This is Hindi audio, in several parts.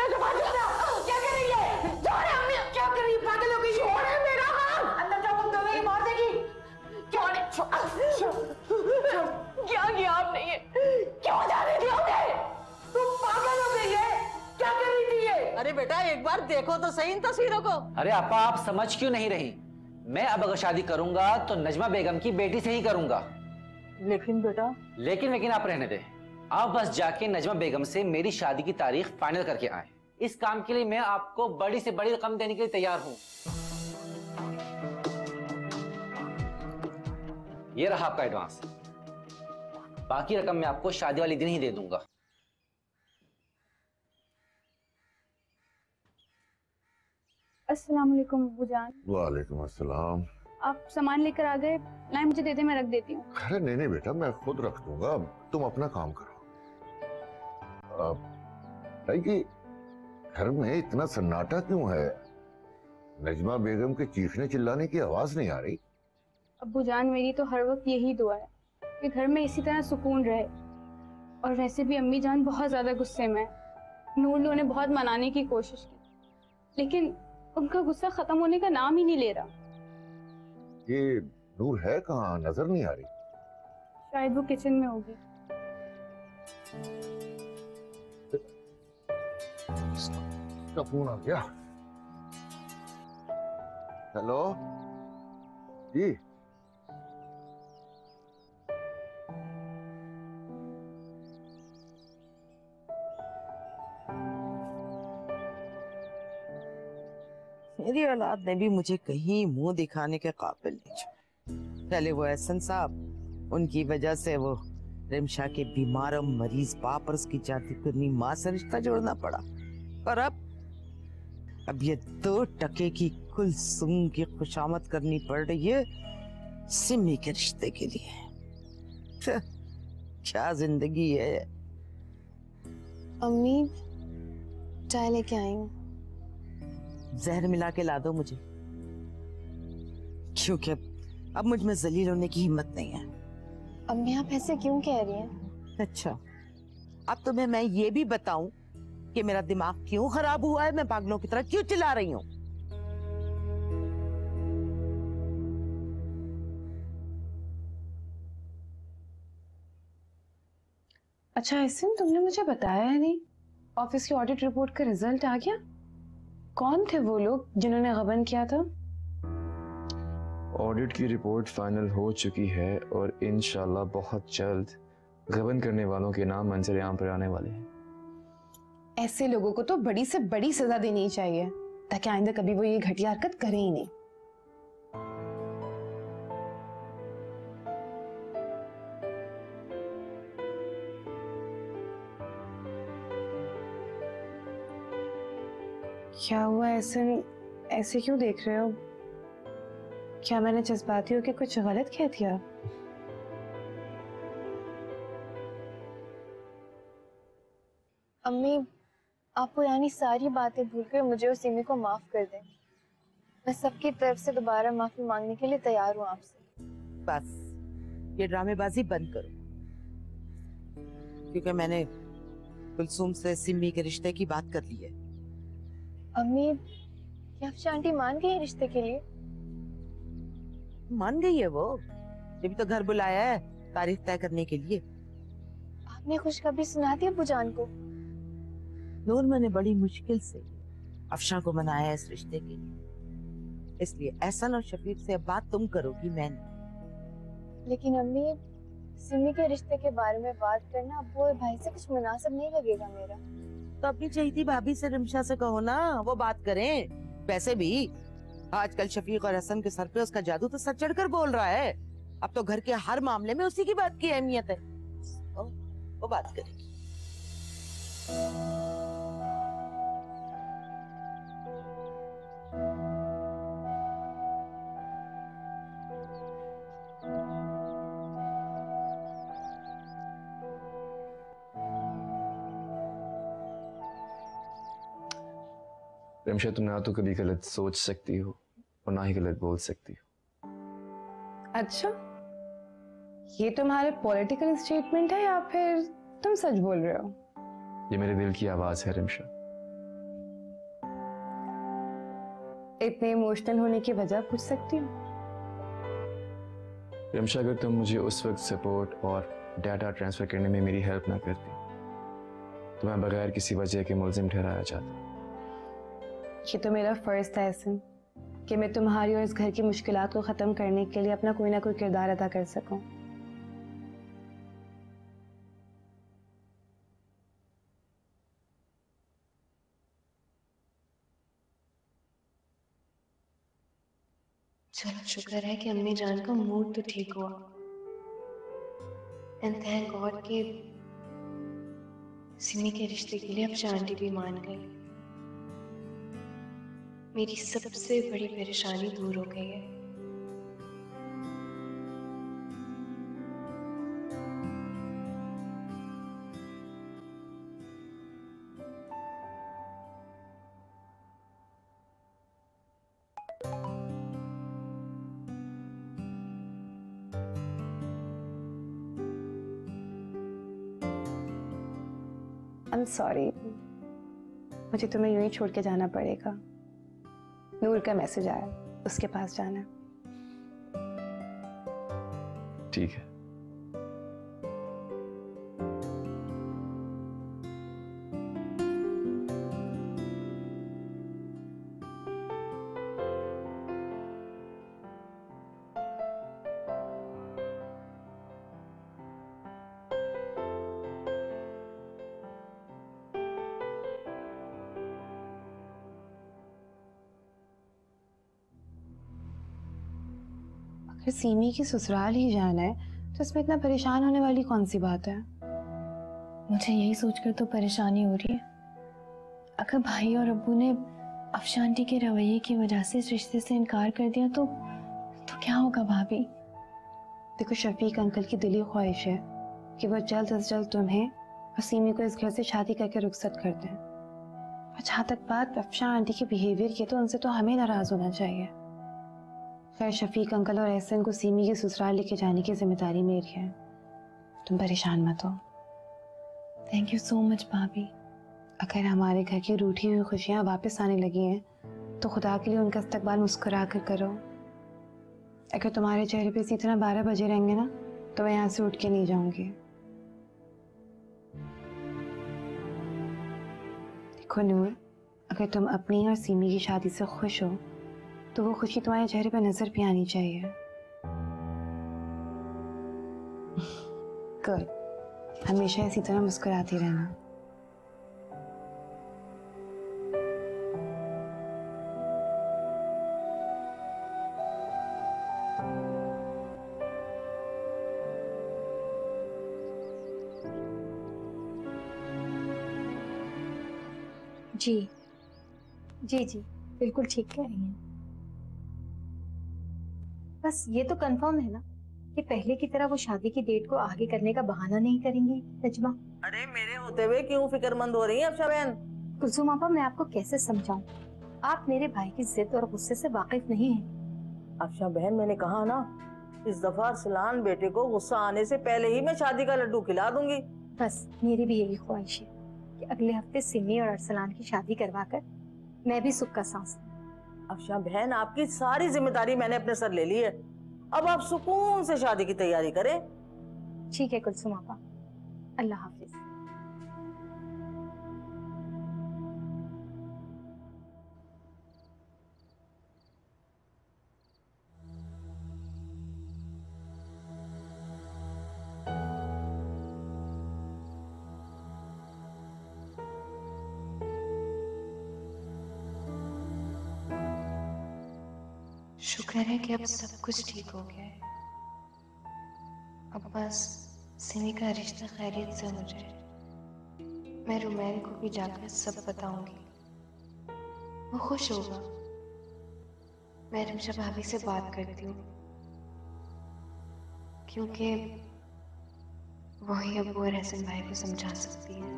बेजुबान क्या कर रही है? छोड़ अम्मी, क्या कर रही है? पागल हो गई? छोड़ मेरा हाथ। अंदर जाओ, तुम दोनों ही मार देगी। क्या किया आपने ये? क्यों जाने दिया उन्हें? तुम पागल हो गई है? क्या कर रही थी ये? अरे बेटा एक बार देखो तो सही इन तस्वीरों को। अरे आपा, आप समझ क्यों नहीं रही? मैं अब अगर शादी करूंगा तो नजमा बेगम की बेटी से ही करूंगा। लेकिन बेटा। लेकिन आप रहने दे। आप बस जाके नजमा बेगम से मेरी शादी की तारीख फाइनल करके आए। इस काम के लिए मैं आपको बड़ी से बड़ी रकम देने के लिए तैयार हूं। ये रहा आपका एडवांस। बाकी रकम मैं आपको शादी वाले दिन ही दे दूंगा। अस्सलाम वालेकुम अब्बू जान। वालेकुम अस्सलाम। आप सामान लेकर आ गए, लाए मुझे दे दे, मैं रख देती हूँ। अरे नहीं बेटा, मैं खुद रख दूंगा, तुम अपना काम करो। कि घर में इतना सन्नाटा क्यों है? नजमा बेगम के चीखने चिल्लाने की आवाज नहीं आ रही। अब्बू जान मेरी तो हर वक्त यही दुआ है कि घर में इसी तरह सुकून रहे। और वैसे भी अम्मी जान बहुत ज्यादा गुस्से में है। नूर ने बहुत मनाने की कोशिश की, लेकिन उनका गुस्सा खत्म होने का नाम ही नहीं ले रहा। ये नूर है कहाँ? नजर नहीं आ रही। शायद वो किचन में होगी। इसका फोन आ गया। हेलो जी। मेरी औलाद ने भी मुझे कहीं मुंह दिखाने के काबिल नहीं छोड़ा। पहले वो एहसन साहब, उनकी वजह से वो रिमशा के बीमार और मरीज बाप और उसकी जाती करनी माँ से रिश्ता जोड़ना पड़ा। और अब ये 2 टके की कुलसुम की खुशामद करनी पड़ रही है सिमी के रिश्ते के लिए। क्या जिंदगी है। अम्मी चाय लेके आई हूँ। जहर मिला के ला दो मुझे, क्योंकि अब मुझ में जलील होने की हिम्मत नहीं है। अम्मी आप ऐसे क्यों कह रही हैं? अच्छा, अब तुम्हें मैं ये भी बताऊं कि मेरा दिमाग क्यों खराब हुआ है, मैं पागलों की तरह क्यों चिल्ला रही हूँ। अच्छा ऐसे तुमने मुझे बताया है नहीं, ऑफिस की ऑडिट रिपोर्ट का रिजल्ट आ गया? कौन थे वो लोग जिन्होंने गबन किया था? ऑडिट की रिपोर्ट फाइनल हो चुकी है और इंशाल्लाह बहुत जल्द गबन करने वालों के नाम मंजर आम पर आने वाले हैं। ऐसे लोगों को तो बड़ी से बड़ी सजा देनी चाहिए ताकि आइंदा कभी वो ये घटिया हरकत करे ही नहीं। क्या हुआ ऐसे क्यों देख रहे हो? क्या मैंने जज्बाती होकर कुछ गलत कह दिया? अम्मी आपको यानी सारी बातें भूलकर मुझे और सिमी को माफ कर दें। मैं सबकी तरफ से दोबारा माफी मांगने के लिए तैयार हूँ आपसे। बस ये ड्रामेबाजी बंद करो, क्योंकि मैंने कुलसुम से सिमी के रिश्ते की बात कर ली है। अम्मी क्या अफशा आंटी मान गई रिश्ते के लिए? मान गई है वो, ये भी तो घर बुलाया है तारीख तय करने के लिए। आपने खुशखबरी सुना दी अब्बू जान को? नूर मैंने बड़ी मुश्किल से अफशा को मनाया है इस रिश्ते के लिए, इसलिए एहसन और शफीक से अब बात तुम करोगी, मैं नहीं। लेकिन अम्मी सिमी के रिश्ते के बारे में बात करना अब्बू और भाई से कुछ मुनासिब नहीं लगेगा मेरा। तो अपनी चहीती भाभी से रिमशा से कहो ना, वो बात करें। वैसे भी आजकल शफीक और हसन के सर पे उसका जादू तो सर चढ़कर बोल रहा है। अब तो घर के हर मामले में उसी की बात की अहमियत है। वो बात करेगी। रिमशा, तुम ना तो कभी गलत सोच सकती हो और ना ही गलत बोल सकती हो। अच्छा, ये तुम्हारे पॉलिटिकल स्टेटमेंट है या फिर तुम सच बोल रहे हो? ये मेरे दिल की आवाज है रिमशा। इतने इमोशनल होने की वजह पूछ सकती हूँ? रिमशा, अगर तुम मुझे उस वक्त सपोर्ट और डाटा ट्रांसफर करने में मेरी हेल्प ना करती तो मैं बगैर किसी वजह के मुलजिम ठहराया जाता। ये तो मेरा फर्ज था एहसन कि मैं तुम्हारी और इस घर की मुश्किलात को ख़त्म करने के लिए अपना कोई ना कोई किरदार अदा कर सकूं। चलो शुक्र है कि अम्मी जान का मूड तो ठीक हुआ। एंड थैंक गॉड कि सिमी के रिश्ते के लिए अब शांति भी मान गई। मेरी सबसे बड़ी परेशानी दूर हो गई है। I'm sorry, मुझे तुम्हें यूं ही छोड़ के जाना पड़ेगा। नूर का मैसेज आया, उसके पास जाना है। ठीक है। अगर सीमी की ससुराल ही जाना है तो इसमें इतना परेशान होने वाली कौन सी बात है? मुझे यही सोचकर तो परेशानी हो रही है। अगर भाई और अब्बू ने अफशान आंटी के रवैये की वजह से इस रिश्ते से इनकार कर दिया तो क्या होगा भाभी? देखो, शफीक अंकल की दिली ख्वाहिश है कि वह जल्द से जल्द तुम्हें और सीमी को इस घर से शादी करके रुखसत कर दें। और जहाँ तक बात अफशान आंटी के बिहेवियर की, तो उनसे तो हमें नाराज होना चाहिए। खैर, शफीक अंकल और एहसन को सीमी के ससुराल लेके जाने की जिम्मेदारी मेरी है, तुम परेशान मत हो। थैंक यू सो मच भाभी। अगर हमारे घर की रूठी हुई खुशियाँ वापस आने लगी हैं तो खुदा के लिए उनका इस्तकबाल मुस्कुरा कर करो। अगर तुम्हारे चेहरे पे इसी तरह 12 बजे रहेंगे ना तो मैं यहाँ से उठ के नहीं जाऊंगी। देखो नूर, अगर तुम अपनी और सीमी की शादी से खुश हो तो वो खुशी तुम्हारे चेहरे पे नजर भी आनी चाहिए। गुड, हमेशा इसी तरह मुस्कुराती रहना। जी जी जी, बिल्कुल ठीक कह रही हैं। बस ये तो कंफर्म है ना कि पहले की तरह वो शादी की डेट को आगे करने का बहाना नहीं करेंगी नजमा? अरे मेरे होते हुए क्यों फिक्रमंद हो रही हैं अफशा बहन? कुलसुम आपा, मैं आपको कैसे समझाऊं? आप मेरे भाई की जिद और गुस्से से वाकिफ नहीं हैं। अफशा बहन, मैंने कहा ना, इस दफा अरसलान बेटे को गुस्सा आने से पहले ही मैं शादी का लड्डू खिला दूंगी। बस मेरी भी यही ख्वाहिश है कि अगले हफ्ते सिमी और अरसलान की शादी करवाकर मैं भी सुख का सांस लूं। अफशा बहन, आपकी सारी जिम्मेदारी मैंने अपने सर ले ली है। अब आप सुकून से शादी की तैयारी करें। ठीक है कुलसुम आपा, अल्लाह हाफिज। शुक्र है कि अब सब कुछ ठीक हो गया है। अब बस सिमी का रिश्ता खैरियत से हो जाए। मैं रुमैल को भी जाकर सब बताऊंगी, वो खुश होगा। मैं रिमशा भाभी से बात करती हूँ क्योंकि वही अब्बू और एहसन भाई को समझा सकती है।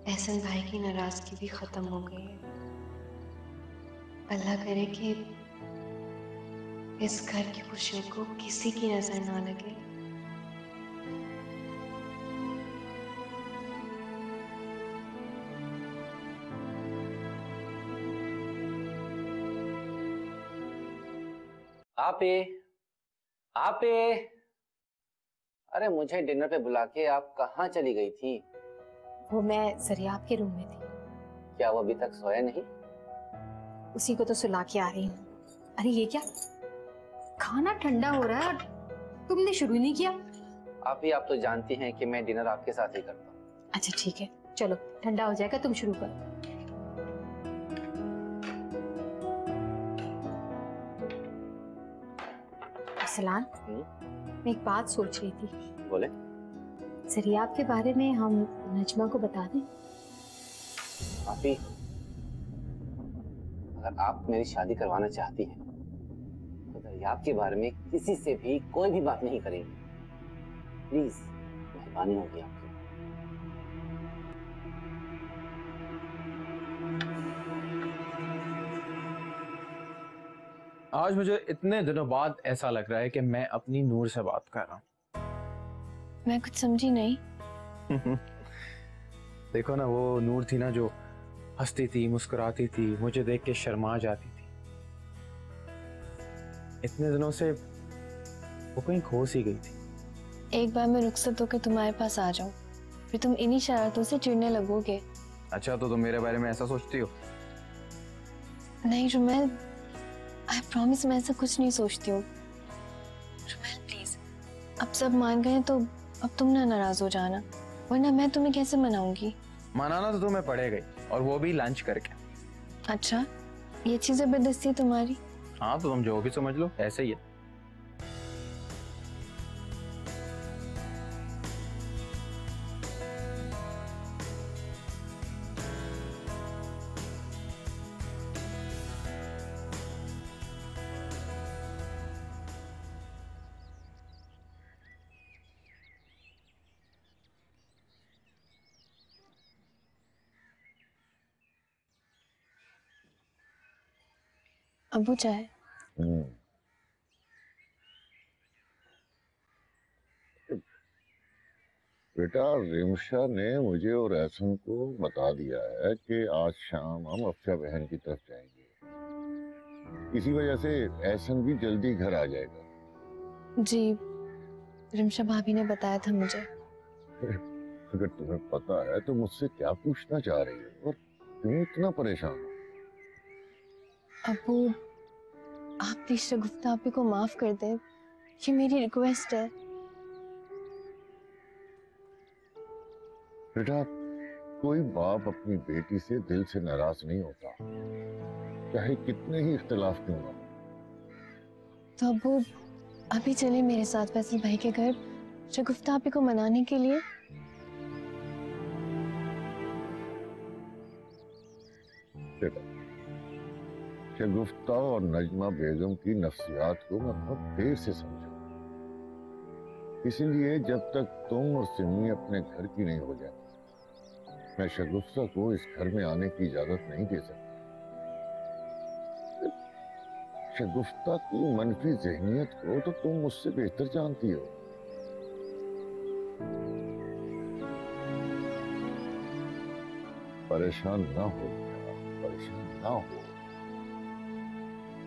एहसन भाई की नाराजगी भी खत्म हो गई है। अल्लाह करे कि इस घर की खुशियों को किसी की नजर ना लगे। आप अरे मुझे डिनर पे बुला के आप कहाँ चली गई थी? वो मैं जरियाब के रूम में थी। क्या वो अभी तक सोया नहीं? उसी को तो सुला के आ रही हूँ। अरे ये क्या, खाना ठंडा हो रहा है और तुमने शुरू नहीं किया। आप तो जानती हैं कि मैं डिनर आपके साथ ही करता हूँ। अच्छा ठीक है, चलो ठंडा हो जाएगा, तुम शुरू करो। अरसलान, मैं एक बात सोच रही थी। बोले। जरियाब के बारे में हम नजमा को बता दें? आपी, अगर आप मेरी शादी करवाना चाहती हैं तो दरियाब के बारे में किसी से भी कोई भी बात नहीं करेंगी। प्लीज, मेहरबानी होगी आपकी। आज मुझे इतने दिनों बाद ऐसा लग रहा है कि मैं अपनी नूर से बात कर रहा हूँ। मैं कुछ समझी नहीं। देखो ना, वो नूर थी ना जो हंसती थी, मुस्कुराती थी, मुझे देख के शर्मा जाती थी। इतने दिनों से वो कहीं खो सी गई थी। एक बार मैं रुखसत होकर तुम्हारे पास आ जाऊं, फिर तुम इन्हीं शरारतों से चिढ़ने लगोगे। अच्छा, तो तुम मेरे बारे में ऐसा सोचती हो? नहीं रुमैल, आई प्रॉमिस मैं ऐसा कुछ नहीं सोचती हूँ। रुमैल प्लीज, अब सब मान गए तो अब तुम ना नाराज हो जाना, वरना मैं तुम्हें कैसे मनाऊंगी। मनाना तो तुम्हें पड़ेगा ही, और वो भी लंच करके। अच्छा, ये चीज जबरदस्ती है तुम्हारी? हाँ, तो तुम जो भी समझ लो, ऐसे ही है। अबू चाहे। बेटा, रिमशा ने मुझे और एहसन को बता दिया है कि आज शाम हम अफशा बहन की तरफ जाएंगे। इसी वजह से एहसन भी जल्दी घर आ जाएगा। जी, रिमशा भाभी ने बताया था मुझे। अगर तुम्हें पता है तो मुझसे क्या पूछना चाह रही हो और क्यों इतना परेशान हो? अबू, आप प्लीज शगुफ्ता आपी को माफ कर दें, ये मेरी रिक्वेस्ट है। बेटा, कोई बाप अपनी बेटी से दिल से नाराज नहीं होता, चाहे कितने ही इख्तिलाफ क्यों ना हो। तो अबू, अभी चले मेरे साथ फैसल भाई के घर शगुफ्ता आपी को मनाने के लिए। बेटा, शगुफ्ता और नजमा बेगम की नफ्सियात को मैं बहुत देर से समझा, इसीलिए जब तक तुम और सिमी अपने घर की नहीं हो जाए, मैं शगुफ्ता को इस घर में आने की इजाजत नहीं दे सकता। शगुफ्ता की मनफी जहनियत को तो तुम मुझसे बेहतर जानती हो। परेशान ना हो, परेशान ना हो।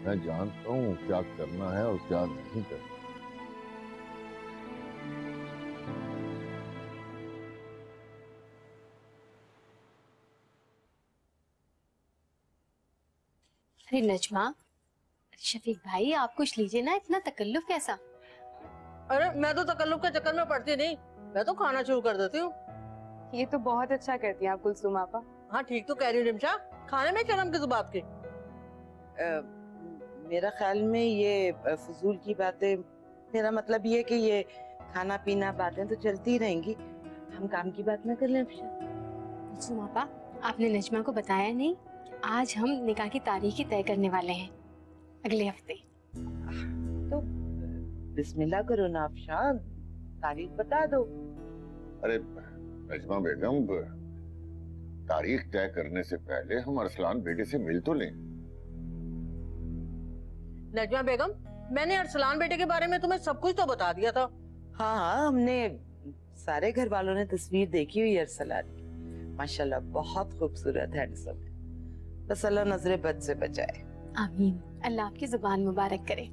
मैं जानता हूं क्या करना है और क्या नहीं करना। अरे नजमा, शफीक भाई आप कुछ लीजिए ना, इतना तकल्लुफ कैसा? अरे मैं तो तकल्लुफ के चक्कर में पड़ती नहीं, मैं तो खाना शुरू कर देती हूँ। ये तो बहुत अच्छा करती हैं आप कुलसुम आपा। हाँ ठीक तो कह रही हूँ रिमशा, खाने में शर्म किस बात की? मेरा ख्याल में ये फजूल की बातें, मेरा मतलब ये कि ये खाना पीना बातें तो चलती रहेंगी, हम काम की बात ना कर लें अफशा। कुलसुम आपा, आपने नजमा को बताया नहीं, आज हम निकाह की तारीख ही तय करने वाले हैं, अगले हफ्ते। तो बिस्मिल्लाह करो ना अफशा, तारीख बता दो। अरे नजमा बेगम, तारीख तय करने से पहले हम अरसलान बेटे से मिल तो लें। नजमा बेगम, मैंने अरसलान बेटे के बारे में तुम्हें सब कुछ तो बता दिया था। हाँ हाँ, हमने सारे घर वालों ने तस्वीर देखी हुई है अरसलान की, माशाल्लाह बहुत खूबसूरत हैंडसम है, बस अल्लाह नजरे बद से बचाए। आमीन, अल्लाह आपकी जुबान मुबारक करे।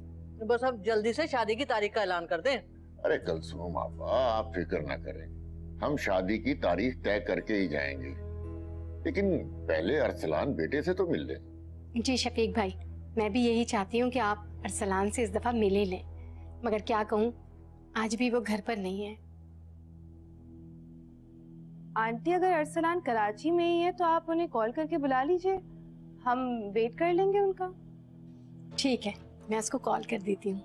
बस अब जल्दी से शादी की तारीख का ऐलान कर दें। अरे कुलसुम आपा, आप फिक्र ना करें, हम शादी की तारीख तय करके ही जाएंगे, लेकिन पहले अरसलान बेटे से तो मिल ले। जी शफीक भाई, मैं भी यही चाहती हूँ कि आप अरसलान से इस दफा मिल ही लें, मगर क्या कहूँ, आज भी वो घर पर नहीं है। आंटी, अगर अरसलान कराची में ही है तो आप उन्हें कॉल करके बुला लीजिए, हम वेट कर लेंगे उनका। ठीक है, मैं उसको कॉल कर देती हूँ।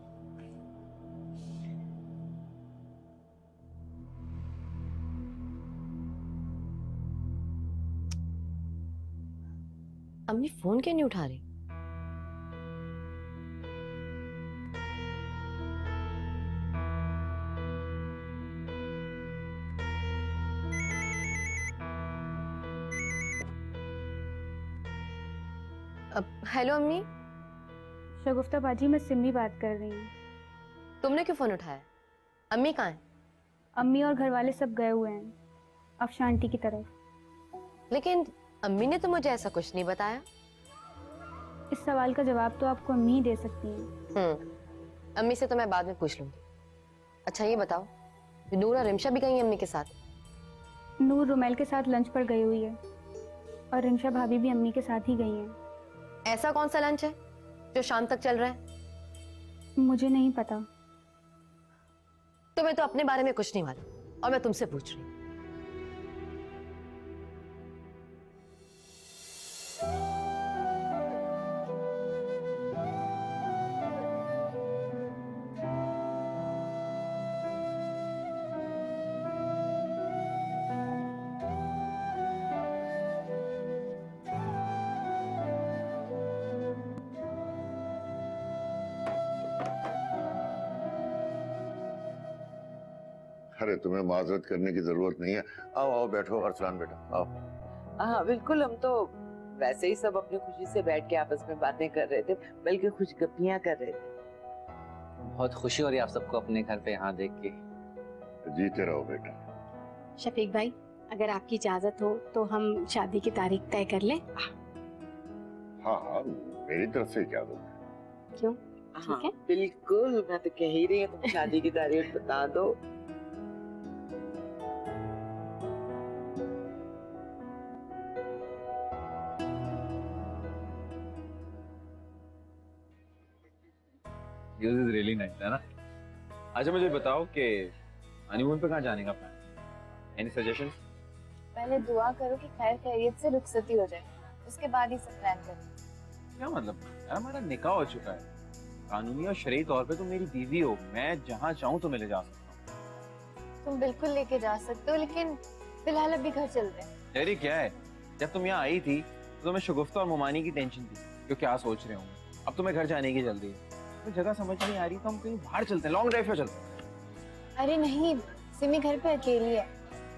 अम्मी फोन क्यों नहीं उठा रही? हेलो अम्मी। शगुफ्ता बाजी, मैं सिमी बात कर रही हूँ। तुमने क्यों फोन उठाया? अम्मी कहाँ है? अम्मी और घर वाले सब गए हुए हैं अफशा आंटी की तरफ। लेकिन अम्मी ने तो मुझे ऐसा कुछ नहीं बताया। इस सवाल का जवाब तो आपको अम्मी ही दे सकती हैं। अम्मी से तो मैं बाद में पूछ लूंगी। अच्छा ये बताओ, नूर और रिमशा भी गई हैं अम्मी के साथ? नूर रुमैल के साथ लंच पर गई हुई है और रिमशा भाभी भी अम्मी के साथ ही गई हैं। ऐसा कौन सा लंच है जो शाम तक चल रहा है? मुझे नहीं पता। तुम्हें तो अपने बारे में कुछ नहीं मालूम और मैं तुमसे पूछ रही हूँ। अरे तुम्हें माजरत करने की जरूरत नहीं है, आओ आओ बैठो अरसलान बेटा, आओ। हाँ बिल्कुल, हम तो वैसे ही सब अपनी खुशी से बैठ के आपस में बातें कर रहे थे, बल्कि खुशगपियां कर रहे थे। बहुत खुशी हो रही है आप सबको अपने घर पे यहाँ देख के। जीते रहो बेटा। शफीक भाई, अगर आपकी इजाजत हो तो हम शादी की तारीख तय कर लें। हाँ हाँ, मेरी तरफ से इजाजत है। क्यों? हाँ है? बिल्कुल, मैं तो कह ही रही हूँ, तुम शादी की तारीख बता दो। This is really nice, है ना? अच्छा मुझे बताओ कि हनीमून पे कहाँ जाने का प्लान? Any suggestions? पहले दुआ करो कि खैर खैरियत से रुखसती हो जाए, उसके बाद ही सब प्लान करें। क्या मतलब? यार हमारा निकाह हो चुका है, कानूनी और शरई तौर पे तुम मेरी बीवी हो, मैं जहाँ चाहूँ तुम्हें ले जा सकता हूँ। तुम बिल्कुल लेके जा सकते हो, लेकिन फिलहाल अभी घर चलते हैं। तेरी क्या है? जब तुम यहाँ आई थी तो तुम्हें शगुफ्ता और मुमानी की टेंशन थी, क्यों क्या सोच रहे होंगे। अब तुम्हें घर जाने की जल्दी है, तो जगह समझ नहीं आ रही तो हम कहीं बाहर चलते हैं, लॉन्ग ड्राइव पे चलते हैं। अरे नहीं, सिमी घर पे अकेली है,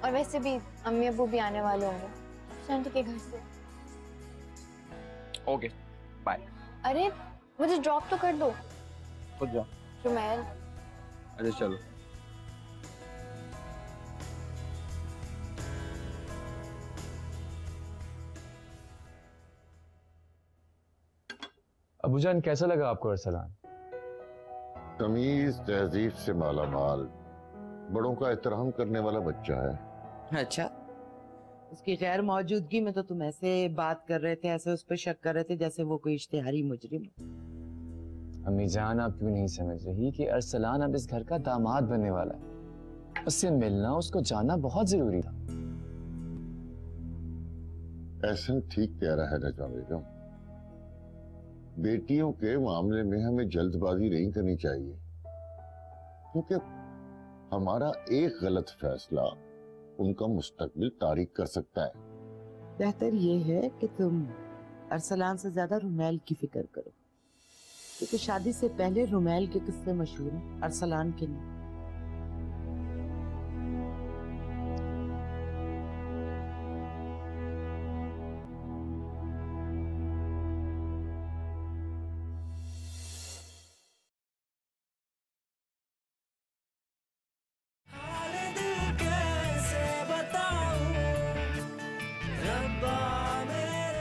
और वैसे भी अम्मी अबू भी आने वाले होंगे शांति के घर से। Okay bye. अरे मुझे ड्रॉप तो कर दो। खुद जाओ। रुमैल, अच्छा चलो। अबूजान, कैसा लगा आपको अरसलान? तमीज तहजीब से माला माल, बड़ों का एहतराम करने वाला बच्चा है। अच्छा, उसकी गैर मौजूदगी में तो तुम ऐसे बात कर रहे थे, ऐसे उस पर शक कर रहे थे जैसे वो कोई इश्तिहारी मुजरिम। अम्मी जान, आप क्यों नहीं समझ रही कि अरसलान अब इस घर का दामाद बनने वाला है। उससे मिलना, उसको जानना बहुत जरूरी था। एहसन ठीक कह रहा है नजमा बेगम, बेटियों के मामले में हमें जल्दबाजी नहीं करनी चाहिए, क्योंकि हमारा एक गलत फैसला उनका मुस्तकबिल तारीक कर सकता है। बेहतर ये है कि तुम अरसलान से ज्यादा रुमैल की फिक्र करो, क्योंकि शादी से पहले रुमैल के किस्से मशहूर हैं, अरसलान के नहीं।